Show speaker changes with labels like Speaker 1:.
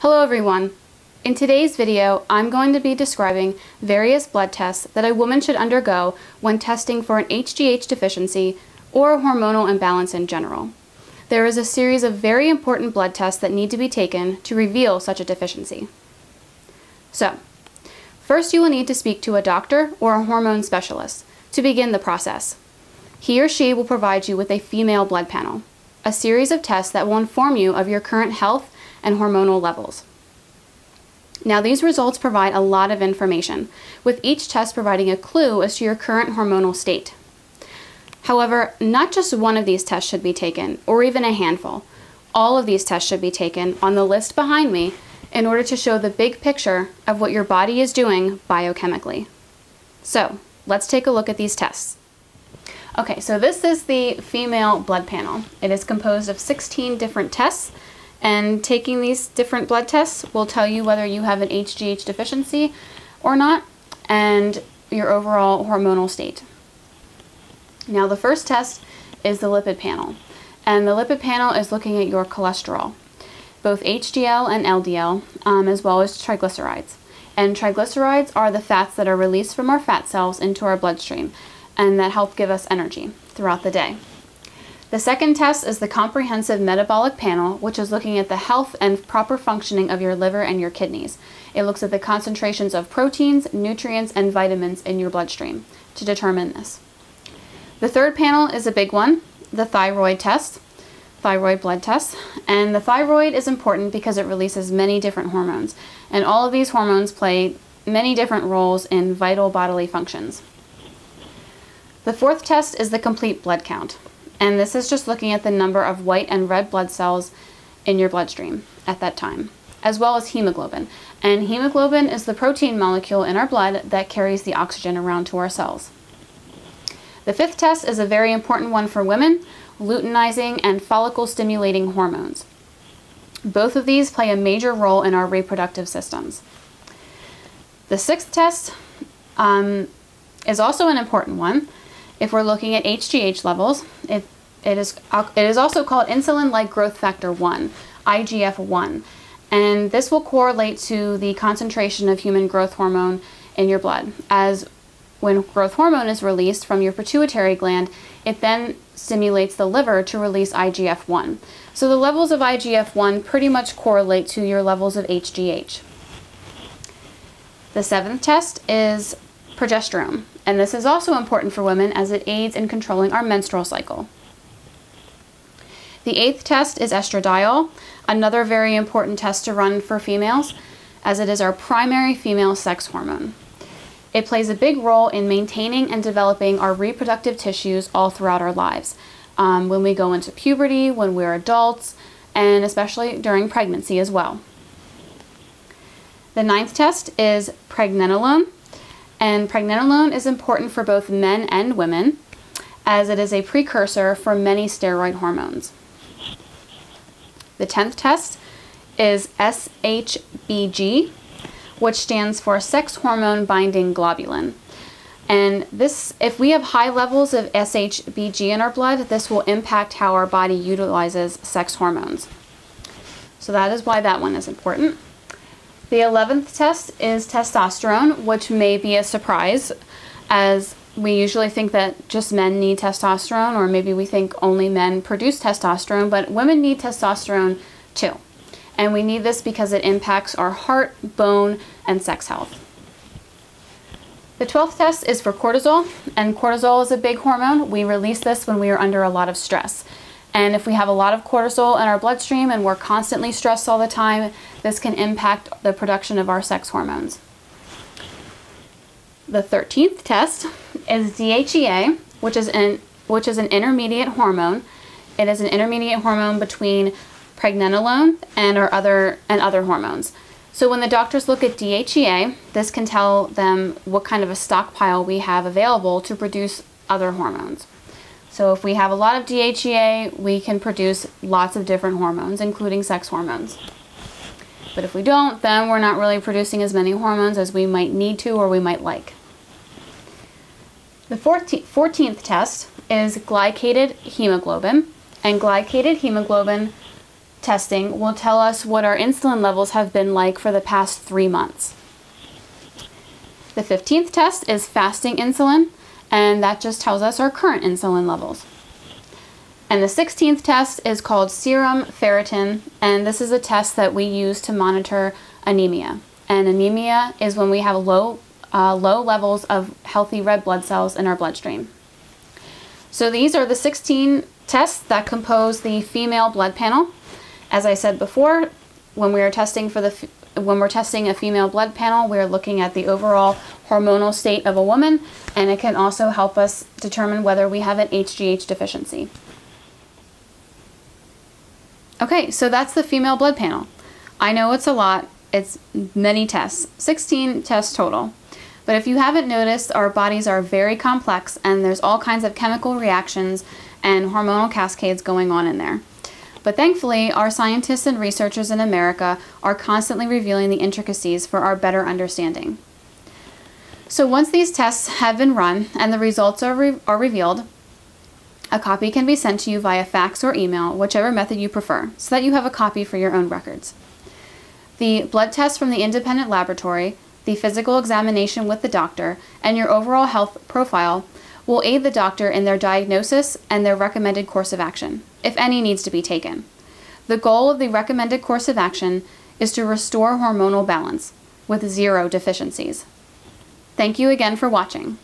Speaker 1: Hello everyone. In today's video, I'm going to be describing various blood tests that a woman should undergo when testing for an HGH deficiency or a hormonal imbalance in general. There is a series of very important blood tests that need to be taken to reveal such a deficiency. So, first you will need to speak to a doctor or a hormone specialist to begin the process. He or she will provide you with a female blood panel, a series of tests that will inform you of your current health and hormonal levels. Now these results provide a lot of information, with each test providing a clue as to your current hormonal state. However, not just one of these tests should be taken, or even a handful. All of these tests should be taken on the list behind me in order to show the big picture of what your body is doing biochemically. So, let's take a look at these tests. Okay, so this is the female blood panel. It is composed of 16 different tests, and taking these different blood tests will tell you whether you have an HGH deficiency or not, and your overall hormonal state. Now the first test is the lipid panel, and the lipid panel is looking at your cholesterol, both HDL and LDL, as well as triglycerides. And triglycerides are the fats that are released from our fat cells into our bloodstream, and that help give us energy throughout the day. The second test is the comprehensive metabolic panel, which is looking at the health and proper functioning of your liver and your kidneys. It looks at the concentrations of proteins, nutrients, and vitamins in your bloodstream to determine this. The third panel is a big one, the thyroid test, thyroid blood test. And the thyroid is important because it releases many different hormones, and all of these hormones play many different roles in vital bodily functions. The fourth test is the complete blood count. And this is just looking at the number of white and red blood cells in your bloodstream at that time, as well as hemoglobin. And hemoglobin is the protein molecule in our blood that carries the oxygen around to our cells. The fifth test is a very important one for women, luteinizing and follicle stimulating hormones. Both of these play a major role in our reproductive systems. The sixth test is also an important one. If we're looking at HGH levels, it is also called insulin-like growth factor 1, IGF-1, and this will correlate to the concentration of human growth hormone in your blood. As when growth hormone is released from your pituitary gland, it then stimulates the liver to release IGF-1. So the levels of IGF-1 pretty much correlate to your levels of HGH. The seventh test is progesterone, and this is also important for women as it aids in controlling our menstrual cycle. The eighth test is estradiol, another very important test to run for females, as it is our primary female sex hormone. It plays a big role in maintaining and developing our reproductive tissues all throughout our lives, when we go into puberty, when we're adults, and especially during pregnancy as well. The ninth test is pregnenolone. And pregnenolone is important for both men and women, as it is a precursor for many steroid hormones. The 10th test is SHBG, which stands for sex hormone binding globulin. And this, if we have high levels of SHBG in our blood, this will impact how our body utilizes sex hormones. So that is why that one is important. The 11th test is testosterone, which may be a surprise, as we usually think that just men need testosterone, or maybe we think only men produce testosterone, but women need testosterone too. And we need this because it impacts our heart, bone, and sex health. The 12th test is for cortisol, and cortisol is a big hormone. We release this when we are under a lot of stress. And if we have a lot of cortisol in our bloodstream and we're constantly stressed all the time, this can impact the production of our sex hormones. The 13th test is DHEA, which is an intermediate hormone. It is an intermediate hormone between pregnenolone and other hormones. So when the doctors look at DHEA, this can tell them what kind of a stockpile we have available to produce other hormones. So if we have a lot of DHEA, we can produce lots of different hormones, including sex hormones. But if we don't, then we're not really producing as many hormones as we might need to or we might like. The 14th test is glycated hemoglobin, and glycated hemoglobin testing will tell us what our insulin levels have been like for the past 3 months. The 15th test is fasting insulin, and that just tells us our current insulin levels. And the 16th test is called serum ferritin, and this is a test that we use to monitor anemia. And anemia is when we have low levels of healthy red blood cells in our bloodstream. So these are the 16 tests that compose the female blood panel. As I said before, when we're testing a female blood panel, we're looking at the overall hormonal state of a woman, and it can also help us determine whether we have an HGH deficiency. Okay, so that's the female blood panel. I know it's a lot. It's many tests, 16 tests total. But if you haven't noticed, our bodies are very complex, and there's all kinds of chemical reactions and hormonal cascades going on in there. But thankfully, our scientists and researchers in America are constantly revealing the intricacies for our better understanding. So once these tests have been run and the results are revealed, a copy can be sent to you via fax or email, whichever method you prefer, so that you have a copy for your own records. The blood test from the independent laboratory, the physical examination with the doctor, and your overall health profile will aid the doctor in their diagnosis and their recommended course of action, if any needs to be taken. The goal of the recommended course of action is to restore hormonal balance with 0 deficiencies. Thank you again for watching.